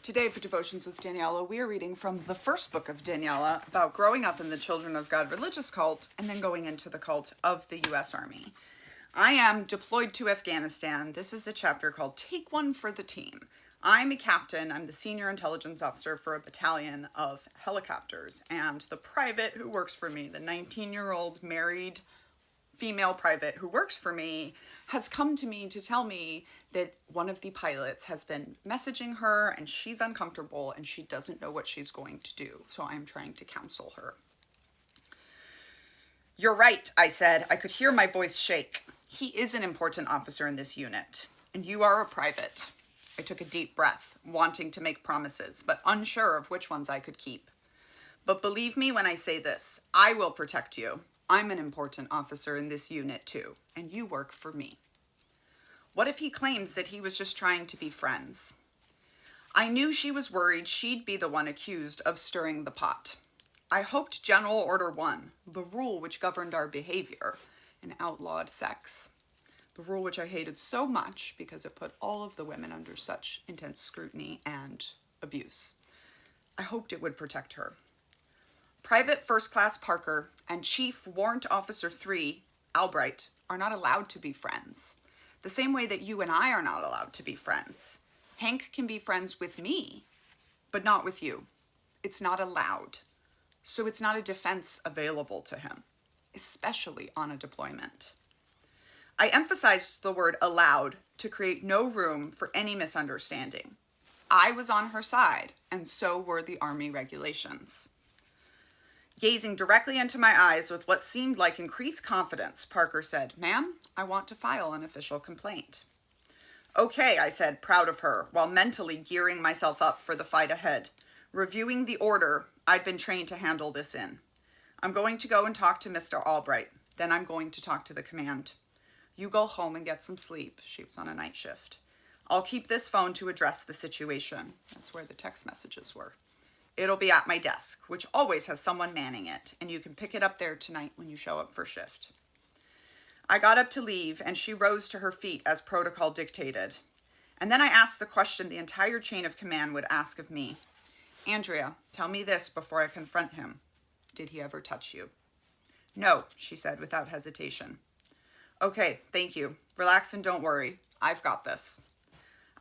Today for Devotions with Daniella, we are reading from the first book of Daniella about growing up in the Children of God religious cult and then going into the cult of the U.S. Army. I am deployed to Afghanistan. This is a chapter called Take One for the Team. I'm a captain. I'm the senior intelligence officer for a battalion of helicopters. And the private who works for me, the 19-year-old married female private who works for me, has come to me to tell me that one of the pilots has been messaging her and she's uncomfortable and she doesn't know what she's going to do. So I'm trying to counsel her. "You're right," I said. I could hear my voice shake. "He is an important officer in this unit, and you are a private." I took a deep breath, wanting to make promises, but unsure of which ones I could keep. "But believe me when I say this, I will protect you. I'm an important officer in this unit too, and you work for me." What if he claims that he was just trying to be friends? I knew she was worried she'd be the one accused of stirring the pot. I hoped General Order 1, the rule which governed our behavior, and outlawed sex. The rule which I hated so much because it put all of the women under such intense scrutiny and abuse. I hoped it would protect her. Private First Class Parker and Chief Warrant Officer 3, Albright, are not allowed to be friends. The same way that you and I are not allowed to be friends. Hank can be friends with me, but not with you. It's not allowed. So it's not a defense available to him, especially on a deployment. I emphasized the word allowed to create no room for any misunderstanding. I was on her side, and so were the Army regulations. Gazing directly into my eyes with what seemed like increased confidence, Parker said, "Ma'am, I want to file an official complaint." "Okay," I said, proud of her, while mentally gearing myself up for the fight ahead, reviewing the order I'd been trained to handle this in. "I'm going to go and talk to Mr. Albright. Then I'm going to talk to the command. You go home and get some sleep." She was on a night shift. "I'll keep this phone to address the situation." That's where the text messages were. "It'll be at my desk, which always has someone manning it, and you can pick it up there tonight when you show up for shift." I got up to leave, and she rose to her feet as protocol dictated. And then I asked the question the entire chain of command would ask of me. "Andrea, tell me this before I confront him. Did he ever touch you?" "No," she said without hesitation. "Okay, thank you. Relax and don't worry. I've got this."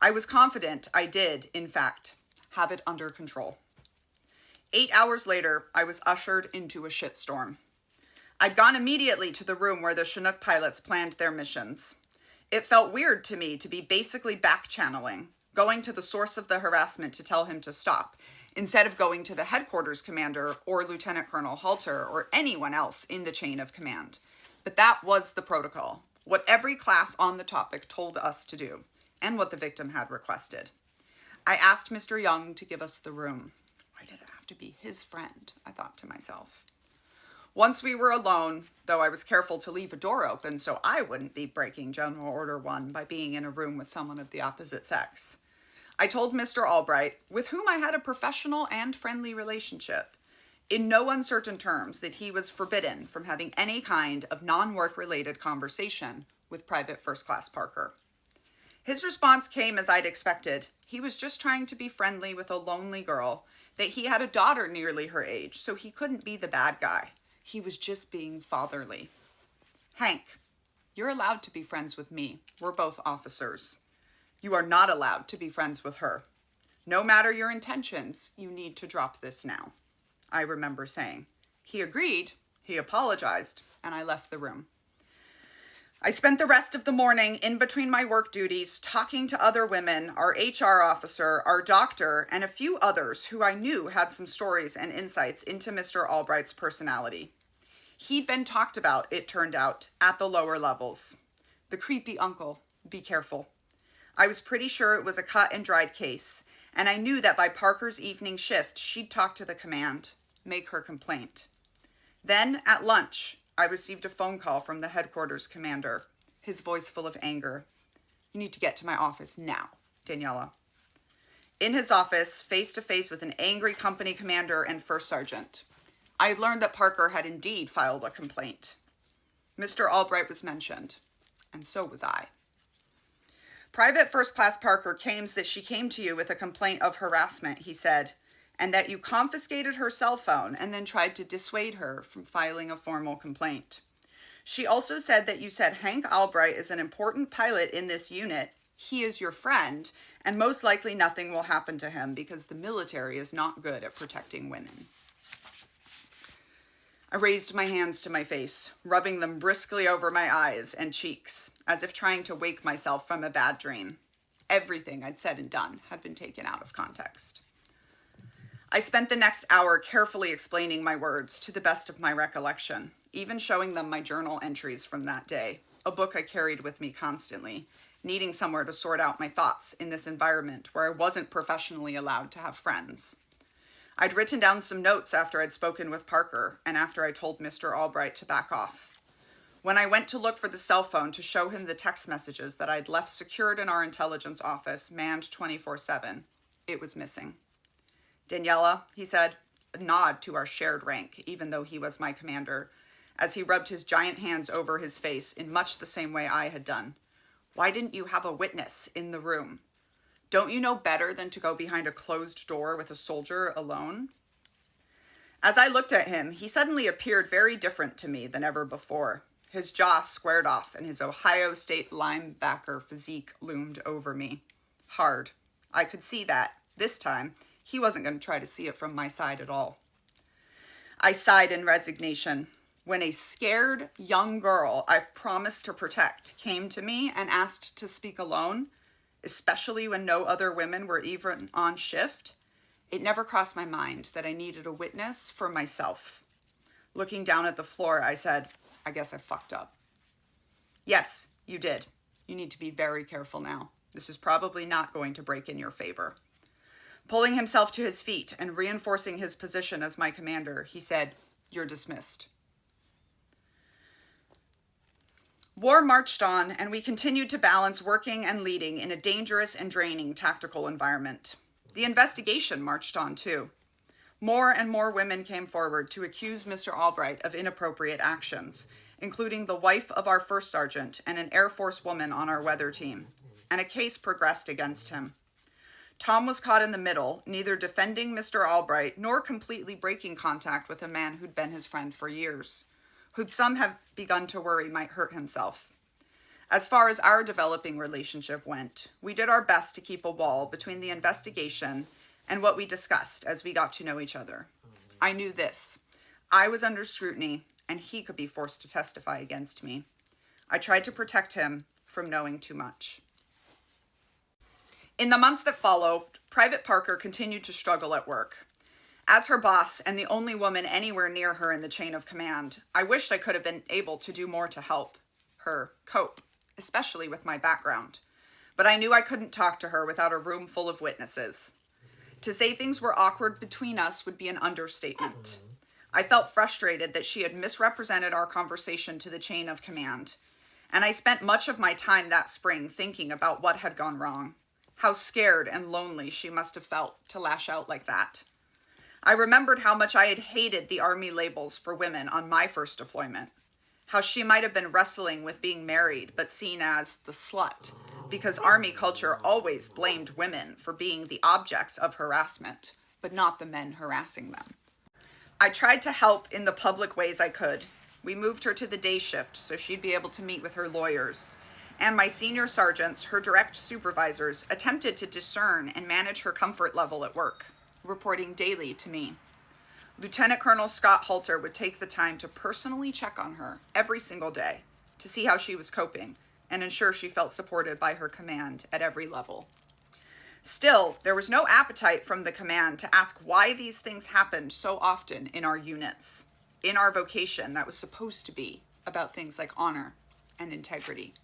I was confident I did, in fact, have it under control. 8 hours later, I was ushered into a shitstorm. I'd gone immediately to the room where the Chinook pilots planned their missions. It felt weird to me to be basically back-channeling, going to the source of the harassment to tell him to stop, instead of going to the headquarters commander or Lieutenant Colonel Halter or anyone else in the chain of command. But that was the protocol, what every class on the topic told us to do, and what the victim had requested. I asked Mr. Young to give us the room. Why did it have to be his friend? I thought to myself. Once we were alone, though I was careful to leave a door open so I wouldn't be breaking General Order 1 by being in a room with someone of the opposite sex, I told Mr. Albright, with whom I had a professional and friendly relationship, in no uncertain terms that he was forbidden from having any kind of non-work related conversation with Private First Class Parker. His response came as I'd expected. He was just trying to be friendly with a lonely girl, that he had a daughter nearly her age, so he couldn't be the bad guy. He was just being fatherly. "Hank, you're allowed to be friends with me. We're both officers. You are not allowed to be friends with her. No matter your intentions, you need to drop this now," I remember saying. He agreed, he apologized, and I left the room. I spent the rest of the morning in between my work duties talking to other women, our HR officer, our doctor, and a few others who I knew had some stories and insights into Mr. Albright's personality. He'd been talked about, it turned out, at the lower levels. The creepy uncle, be careful. I was pretty sure it was a cut and dried case, and I knew that by Parker's evening shift, she'd talk to the command, make her complaint. Then, at lunch, I received a phone call from the headquarters commander, his voice full of anger. "You need to get to my office now, Daniella." In his office, face to face with an angry company commander and first sergeant, I had learned that Parker had indeed filed a complaint. Mr. Albright was mentioned, and so was I. Private First Class Parker claims that she came to you with a complaint of harassment, he said, and that you confiscated her cell phone and then tried to dissuade her from filing a formal complaint. She also said that you said Hank Albright is an important pilot in this unit. He is your friend, and most likely nothing will happen to him because the military is not good at protecting women. I raised my hands to my face, rubbing them briskly over my eyes and cheeks, as if trying to wake myself from a bad dream. Everything I'd said and done had been taken out of context. I spent the next hour carefully explaining my words to the best of my recollection, even showing them my journal entries from that day, a book I carried with me constantly, needing somewhere to sort out my thoughts in this environment where I wasn't professionally allowed to have friends. I'd written down some notes after I'd spoken with Parker and after I told Mr. Albright to back off. When I went to look for the cell phone to show him the text messages that I'd left secured in our intelligence office, manned 24/7, it was missing. Daniella, he said, a nod to our shared rank, even though he was my commander, as he rubbed his giant hands over his face in much the same way I had done. Why didn't you have a witness in the room? Don't you know better than to go behind a closed door with a soldier alone? As I looked at him, he suddenly appeared very different to me than ever before. His jaw squared off and his Ohio State linebacker physique loomed over me. Hard. I could see that, this time, he wasn't going to try to see it from my side at all. I sighed in resignation when a scared young girl I've promised to protect came to me and asked to speak alone, especially when no other women were even on shift. It never crossed my mind that I needed a witness for myself. Looking down at the floor, I said, I guess I fucked up. Yes, you did. You need to be very careful now. This is probably not going to break in your favor. Pulling himself to his feet and reinforcing his position as my commander, he said, you're dismissed. War marched on, and we continued to balance working and leading in a dangerous and draining tactical environment. The investigation marched on, too. More and more women came forward to accuse Mr. Albright of inappropriate actions, including the wife of our first sergeant and an Air Force woman on our weather team, and a case progressed against him. Tom was caught in the middle, neither defending Mr. Albright nor completely breaking contact with a man who'd been his friend for years, who'd some have begun to worry might hurt himself. As far as our developing relationship went, we did our best to keep a wall between the investigation and what we discussed as we got to know each other. I knew this. I was under scrutiny, and he could be forced to testify against me. I tried to protect him from knowing too much. In the months that followed, Private Parker continued to struggle at work. As her boss and the only woman anywhere near her in the chain of command, I wished I could have been able to do more to help her cope, especially with my background. But I knew I couldn't talk to her without a room full of witnesses. To say things were awkward between us would be an understatement. I felt frustrated that she had misrepresented our conversation to the chain of command, and I spent much of my time that spring thinking about what had gone wrong. How scared and lonely she must have felt to lash out like that. I remembered how much I had hated the Army labels for women on my first deployment. How she might have been wrestling with being married, but seen as the slut, because Army culture always blamed women for being the objects of harassment, but not the men harassing them. I tried to help in the public ways I could. We moved her to the day shift so she'd be able to meet with her lawyers. And my senior sergeants, her direct supervisors, attempted to discern and manage her comfort level at work, reporting daily to me. Lieutenant Colonel Scott Halter would take the time to personally check on her every single day to see how she was coping and ensure she felt supported by her command at every level. Still, there was no appetite from the command to ask why these things happened so often in our units, in our vocation that was supposed to be about things like honor and integrity.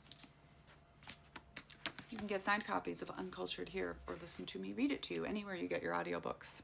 You can get signed copies of Uncultured here or listen to me read it to you anywhere you get your audiobooks.